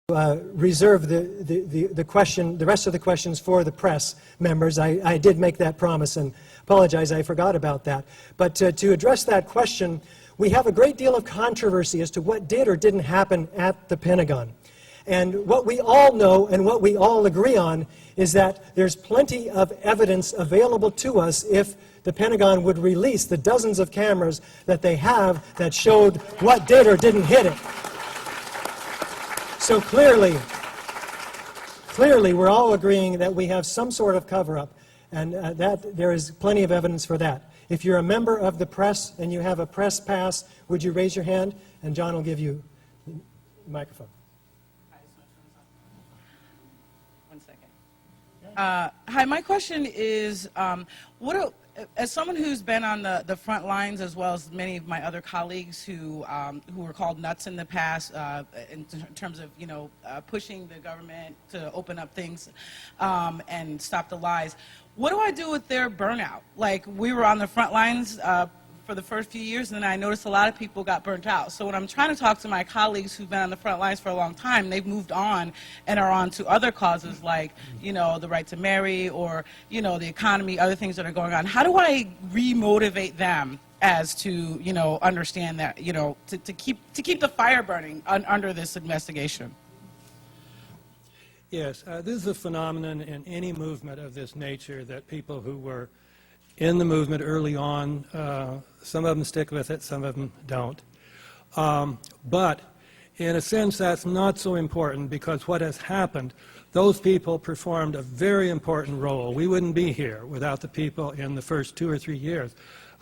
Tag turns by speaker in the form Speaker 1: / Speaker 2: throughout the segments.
Speaker 1: reserve the rest of the questions for the press members. I did make that promise and apologize, I forgot about that. But to address that question, we have a great deal of controversy as to what did or didn't happen at the Pentagon. And what we all know and what we all agree on is that there's plenty of evidence available to us if the Pentagon would release the dozens of cameras that they have that showed what did or didn't hit it. So clearly, we're all agreeing that we have some sort of cover-up, and that there is plenty of evidence for that. If you're a member of the press and you have a press pass, would you raise your hand? And John will give you the microphone.
Speaker 2: One second. Hi, my question is, as someone who's been on the front lines, as well as many of my other colleagues who were called nuts in the past, in terms of pushing the government to open up things and stop the lies, what do I do with their burnout? Like, we were on the front lines for the first few years, and then I noticed a lot of people got burnt out. So when I'm trying to talk to my colleagues who've been on the front lines for a long time, they've moved on and are on to other causes like, the right to marry or, the economy, other things that are going on. How do I re-motivate them as to, understand that, to keep the fire burning under this investigation?
Speaker 3: Yes, this is a phenomenon in any movement of this nature that people who were in the movement early on, some of them stick with it, some of them don't. But in a sense, that's not so important because what has happened, those people performed a very important role. We wouldn't be here without the people in the first 2 or 3 years.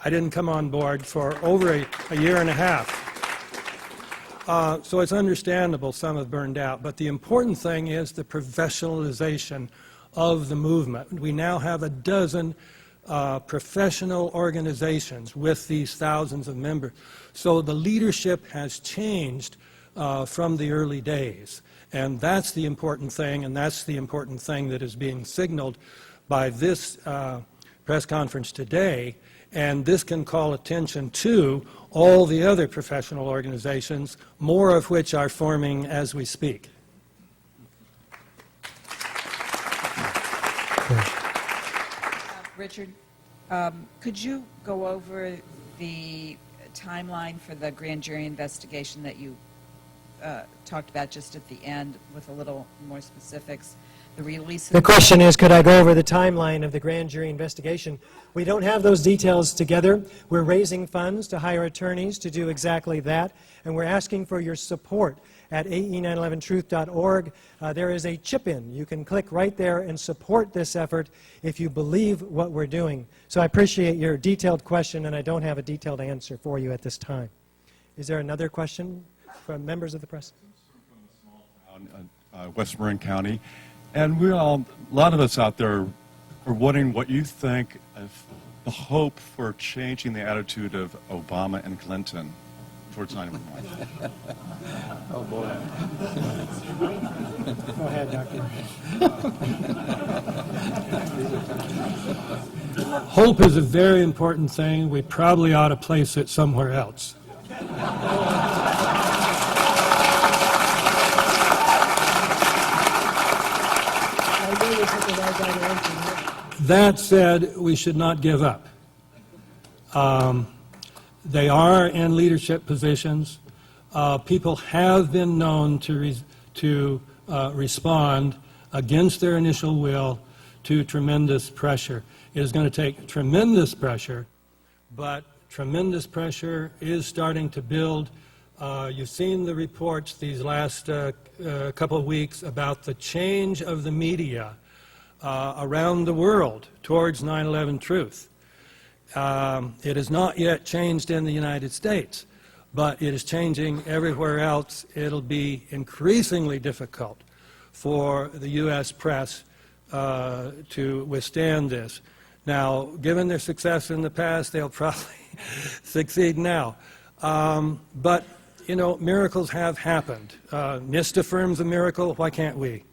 Speaker 3: I didn't come on board for over a year and a half. So it's understandable some have burned out. But the important thing is the professionalization of the movement. We now have a dozen professional organizations with these thousands of members. So the leadership has changed from the early days. And that's the important thing, and that's the important thing that is being signaled by this press conference today. And this can call attention to all the other professional organizations, more of which are forming as we speak.
Speaker 4: Richard, could you go over the timeline for the grand jury investigation that you talked about just at the end with a little more specifics?
Speaker 1: The question is, could I go over the timeline of the grand jury investigation? We don't have those details together. We're raising funds to hire attorneys to do exactly that, and we're asking for your support at ae911truth.org. There is a chip-in. You can click right there and support this effort if you believe what we're doing. So I appreciate your detailed question, and I don't have a detailed answer for you at this time. Is there another question from members of the press?
Speaker 5: From a small town, West Marin County. And a lot of us out there are wondering what you think of the hope for changing the attitude of Obama and Clinton towards 9/11.
Speaker 6: Oh, boy.
Speaker 1: Go ahead, Doctor.
Speaker 3: Hope is a very important thing. We probably ought to place it somewhere else. That said, we should not give up. They are in leadership positions. People have been known to respond against their initial will to tremendous pressure. It is going to take tremendous pressure, but tremendous pressure is starting to build. You've seen the reports these last couple of weeks about the change of the media around the world towards 9/11 truth. It has not yet changed in the United States, but it is changing everywhere else. It'll be increasingly difficult for the U.S. press to withstand this. Now, given their success in the past, they'll probably succeed now. But, miracles have happened. NIST affirms a miracle. Why can't we?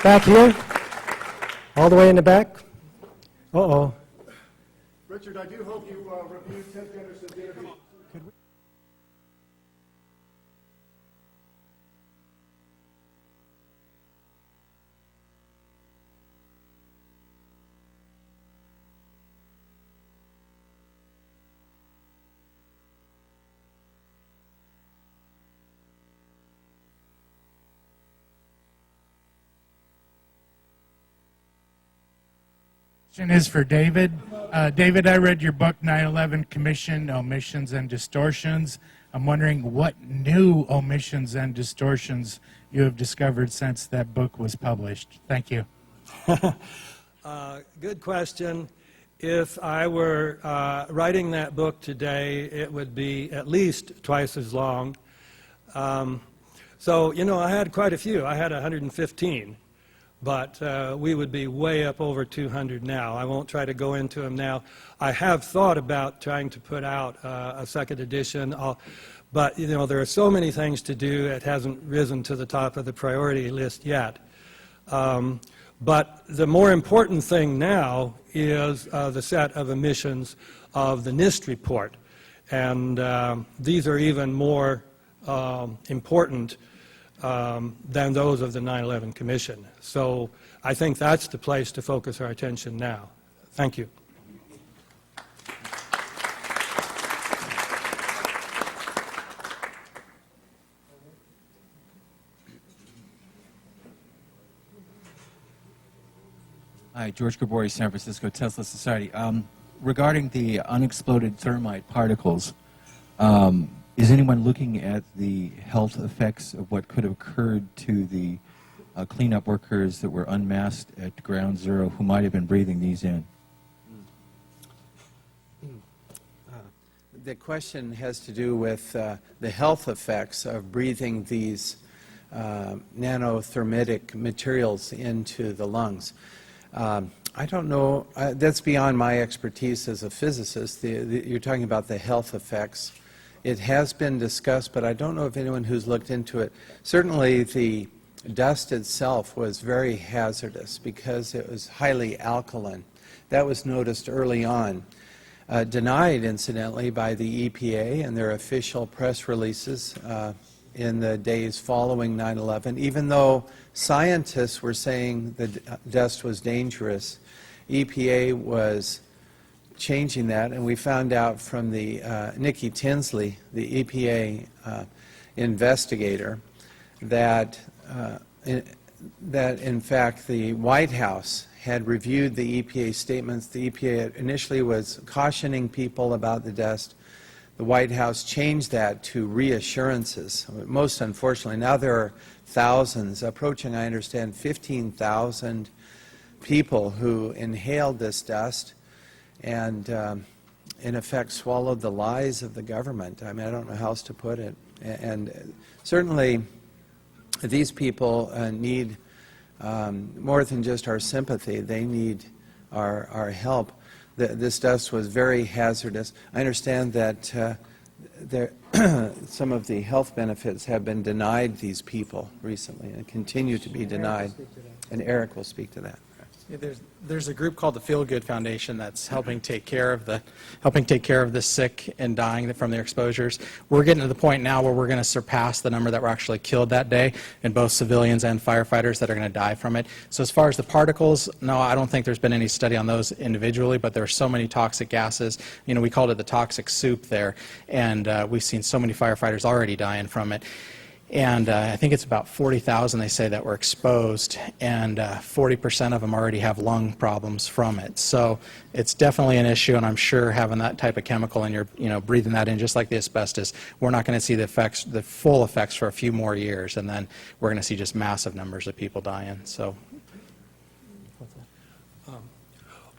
Speaker 1: Back here? All the way in the back? Uh-oh.
Speaker 6: Richard, I do hope you reviewed Ted Gunderson's interview. Question is for David. David, I read your book, 9/11 Commission, Omissions and Distortions. I'm wondering what new omissions and distortions you have discovered since that book was published. Thank you.
Speaker 3: Good question. If I were writing that book today, it would be at least twice as long. So, you know, I had quite a few. I had 115, but we would be way up over 200 now. I won't try to go into them now. I have thought about trying to put out a second edition, but, you know, there are so many things to do, it hasn't risen to the top of the priority list yet. But the more important thing now is the set of emissions of the NIST report. And these are even more important than those of the 9/11 Commission. So I think that's the place to focus our attention now. Thank you.
Speaker 7: Hi, George Gabori, San Francisco Tesla Society. Regarding the unexploded thermite particles, is anyone looking at the health effects of what could have occurred to the cleanup workers that were unmasked at Ground Zero who might have been breathing these in?
Speaker 8: The question has to do with the health effects of breathing these nanothermitic materials into the lungs. I don't know, that's beyond my expertise as a physicist. You're talking about the health effects. It has been discussed, but I don't know of anyone who's looked into it. Certainly the dust itself was very hazardous because it was highly alkaline. That was noticed early on. Denied, incidentally, by the EPA and their official press releases in the days following 9/11. Even though scientists were saying the dust was dangerous, EPA was changing that, and we found out from the Nikki Tinsley, the EPA investigator, that in fact the White House had reviewed the EPA statements. The EPA initially was cautioning people about the dust. The White House changed that to reassurances. Most unfortunately, now there are thousands, approaching, I understand, 15,000 people who inhaled this dust and, in effect, swallowed the lies of the government. I mean, I don't know how else to put it. And certainly, these people need more than just our sympathy. They need our help. This dust was very hazardous. I understand that some of the health benefits have been denied these people recently and continue to be denied. And Eric will speak to that.
Speaker 9: Yeah, there's a group called the Feel Good Foundation that's helping take care of the sick and dying from their exposures. We're getting to the point now where we're going to surpass the number that were actually killed that day, and both civilians and firefighters that are going to die from it. So as far as the particles, no, I don't think there's been any study on those individually, but there are so many toxic gases. You know, we called it the toxic soup there, and we've seen so many firefighters already dying from it. And I think it's about 40,000, they say, that were exposed, and 40% of them already have lung problems from it. So it's definitely an issue, and I'm sure having that type of chemical and you're breathing that in just like the asbestos, we're not going to see the effects, the full effects, for a few more years, and then we're going to see just massive numbers of people dying. So.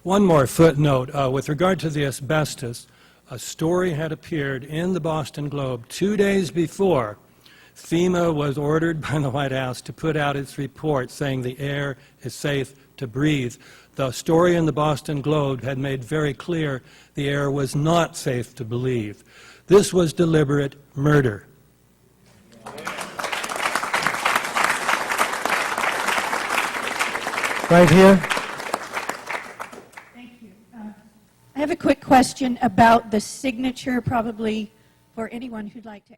Speaker 3: One more footnote. With regard to the asbestos, a story had appeared in the Boston Globe 2 days before FEMA was ordered by the White House to put out its report saying the air is safe to breathe. The story in the Boston Globe had made very clear the air was not safe to breathe. This was deliberate murder.
Speaker 1: Right here.
Speaker 10: Thank you. I have a quick question about the signature, probably for anyone who'd like to